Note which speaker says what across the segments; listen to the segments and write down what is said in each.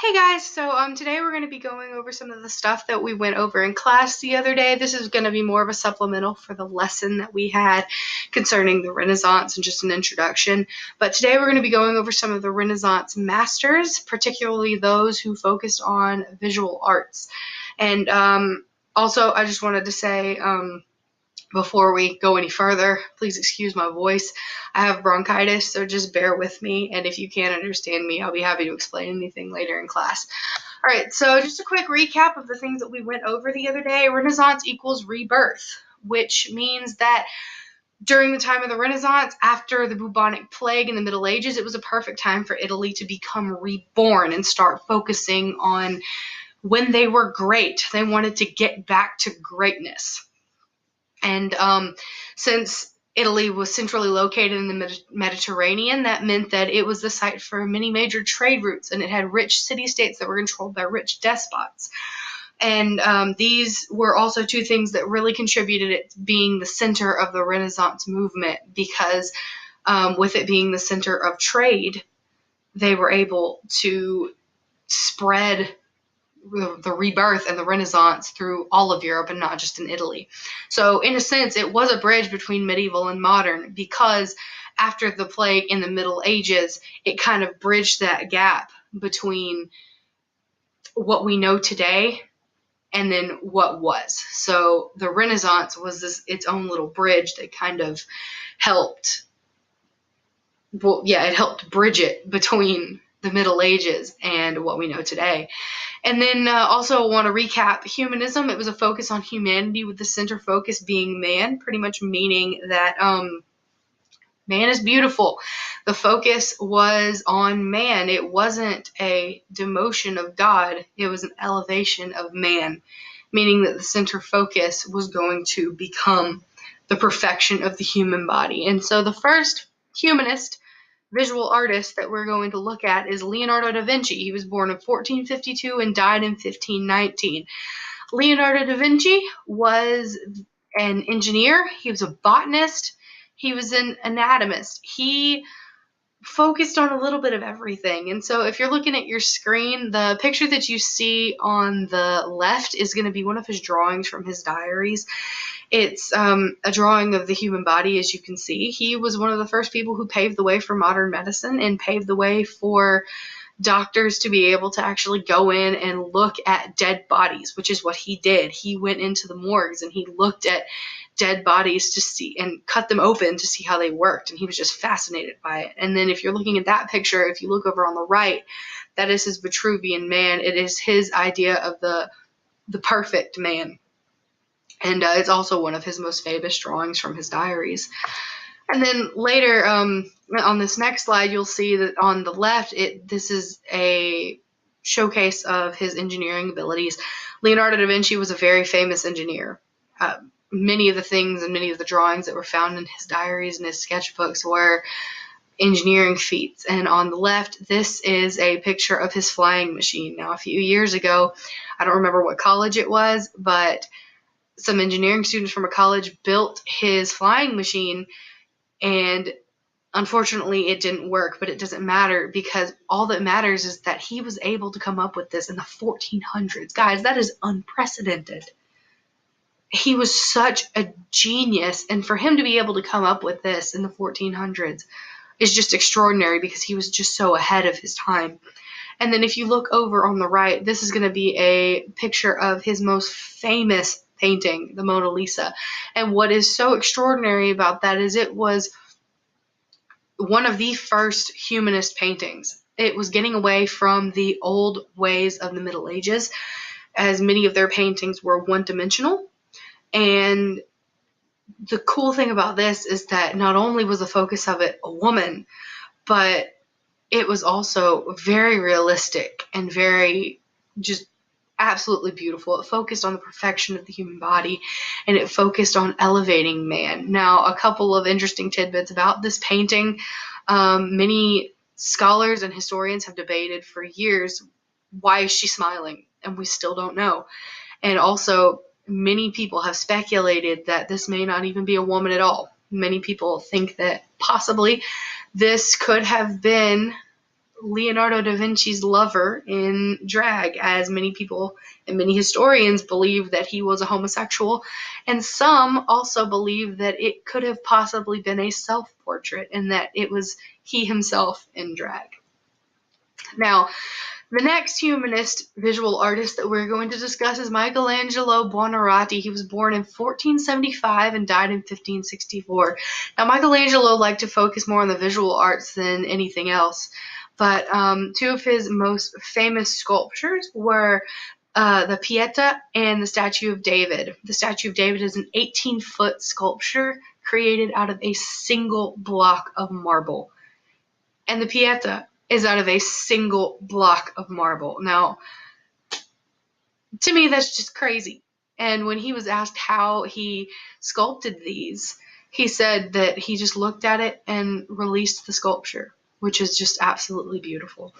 Speaker 1: Hey guys, so today we're going to be going over some of the stuff that we went over in class the other day. This is going to be more of a supplemental for the lesson that we had concerning the Renaissance and just an introduction. But today we're going to be going over some of the Renaissance masters, particularly those who focused on visual arts. And also, I just wanted to say, before we go any further, please excuse my voice. I have bronchitis, so just bear with me, and if you can't understand me, I'll be happy to explain anything later in class. All right, so just a quick recap of the things that we went over the other day. Renaissance equals rebirth, which means that during the time of the Renaissance, after the bubonic plague in the Middle Ages, it was a perfect time for Italy to become reborn and start focusing on when they were great. They wanted to get back to greatness. And since Italy was centrally located in the Mediterranean, that meant that it was the site for many major trade routes, and it had rich city-states that were controlled by rich despots. And these were also two things that really contributed it being the center of the Renaissance movement, because with it being the center of trade, they were able to spread the rebirth and the Renaissance through all of Europe and not just in Italy. So in a sense, it was a bridge between medieval and modern, because after the plague in the Middle Ages, it kind of bridged that gap between what we know today and then what was. So the Renaissance was its own little bridge that kind of helped, it helped bridge it between the Middle Ages and what we know today. And then also want to recap humanism. It was a focus on humanity, with the center focus being man, pretty much meaning that man is beautiful. The focus was on man. It wasn't a demotion of God. It was an elevation of man, meaning that the center focus was going to become the perfection of the human body. And so the first humanist visual artist that we're going to look at is Leonardo da Vinci. He was born in 1452 and died in 1519. Leonardo da Vinci was an engineer. He was a botanist. He was an anatomist. He focused on a little bit of everything. And so if you're looking at your screen, the picture that you see on the left is going to be one of his drawings from his diaries. It's a drawing of the human body, as you can see. He was one of the first people who paved the way for modern medicine and paved the way for doctors to be able to actually go in and look at dead bodies, which is what he did. He went into the morgues and he looked at dead bodies to see and cut them open to see how they worked, and he was just fascinated by it. And then if you're looking at that picture, if you look over on the right, that is his Vitruvian Man. It is his idea of the perfect man. And it's also one of his most famous drawings from his diaries. And then later, on this next slide, you'll see that on the left, this is a showcase of his engineering abilities. Leonardo da Vinci was a very famous engineer. Many of the things and many of the drawings that were found in his diaries and his sketchbooks were engineering feats. And on the left, this is a picture of his flying machine. Now, a few years ago, I don't remember what college it was, but some engineering students from a college built his flying machine, and unfortunately it didn't work. But it doesn't matter, because all that matters is that he was able to come up with this in the 1400s. Guys, that is unprecedented. He was such a genius, and for him to be able to come up with this in the 1400s is just extraordinary, because he was just so ahead of his time. And then if you look over on the right, this is going to be a picture of his most famous painting, the Mona Lisa. And what is so extraordinary about that is it was one of the first humanist paintings. It was getting away from the old ways of the Middle Ages, as many of their paintings were one-dimensional. And the cool thing about this is that not only was the focus of it a woman, but it was also very realistic and very just absolutely beautiful. It focused on the perfection of the human body, and it focused on elevating man. Now, a couple of interesting tidbits about this painting. Many scholars and historians have debated for years, why is she smiling? And we still don't know. And also, many people have speculated that this may not even be a woman at all. Many people think that possibly this could have been Leonardo da Vinci's lover in drag, as many people and many historians believe that he was a homosexual, and some also believe that it could have possibly been a self-portrait and that it was he himself in drag. Now, the next humanist visual artist that we're going to discuss is Michelangelo Buonarroti. He was born in 1475 and died in 1564. Now, Michelangelo liked to focus more on the visual arts than anything else, but two of his most famous sculptures were the Pieta and the Statue of David. The Statue of David is an 18-foot sculpture created out of a single block of marble, and the Pieta is out of a single block of marble. Now, to me, that's just crazy. And when he was asked how he sculpted these, he said that he just looked at it and released the sculpture, which is just absolutely beautiful.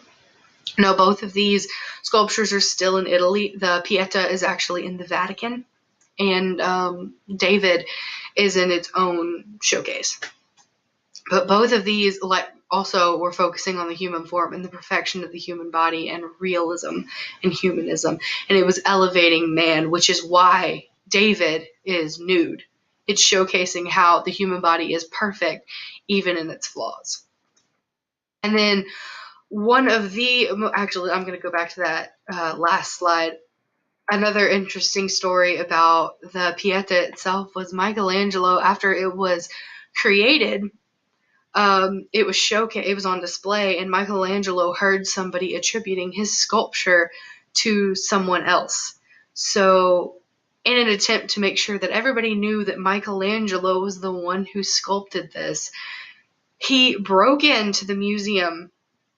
Speaker 1: Now, both of these sculptures are still in Italy. The Pieta is actually in the Vatican, and David is in its own showcase. But both of these, like, also were focusing on the human form and the perfection of the human body and realism and humanism. And it was elevating man, which is why David is nude. It's showcasing how the human body is perfect, even in its flaws. And then actually, I'm going to go back to that last slide. Another interesting story about the Pieta itself was Michelangelo, after it was created, it was on display, and Michelangelo heard somebody attributing his sculpture to someone else. So, in an attempt to make sure that everybody knew that Michelangelo was the one who sculpted this, he broke into the museum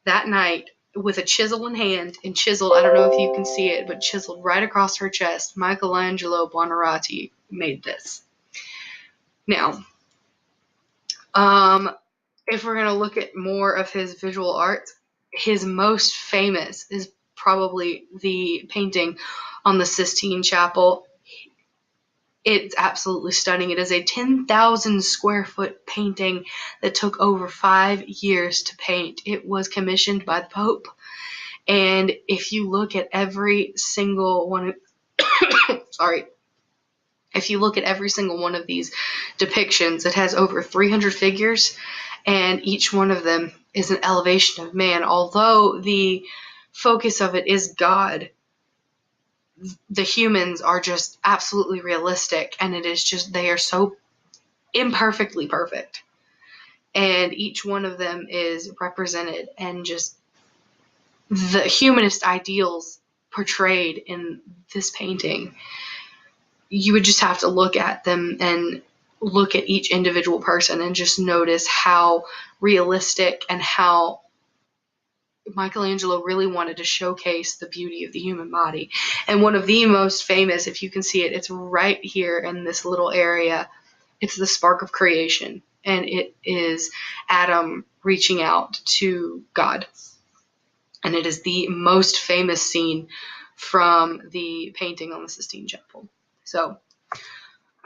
Speaker 1: that night with a chisel in hand and chiseled, I don't know if you can see it, but chiseled right across her chest, Michelangelo Buonarroti made this. Now, if we're going to look at more of his visual art, his most famous is probably the painting on the Sistine Chapel. It's absolutely stunning. It is a 10,000 square foot painting that took over 5 years to paint. It was commissioned by the Pope. And if you look at every single one, if you look at every single one of these depictions, it has over 300 figures, and each one of them is an elevation of man. Although the focus of it is God, the humans are just absolutely realistic, and it is just, they are so imperfectly perfect. And each one of them is represented, and just the humanist ideals portrayed in this painting. You would just have to look at them and look at each individual person and just notice how realistic and how Michelangelo really wanted to showcase the beauty of the human body. And one of the most famous, if you can see it, it's right here in this little area. It's the spark of creation, and it is Adam reaching out to God. And it is the most famous scene from the painting on the Sistine Chapel. So,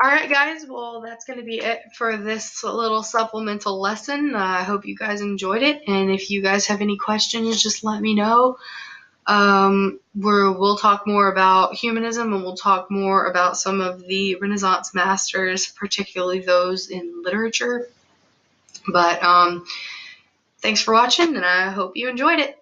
Speaker 1: all right, guys. Well, that's going to be it for this little supplemental lesson. I hope you guys enjoyed it. And if you guys have any questions, just let me know. We'll talk more about humanism, and we'll talk more about some of the Renaissance masters, particularly those in literature. But thanks for watching, and I hope you enjoyed it.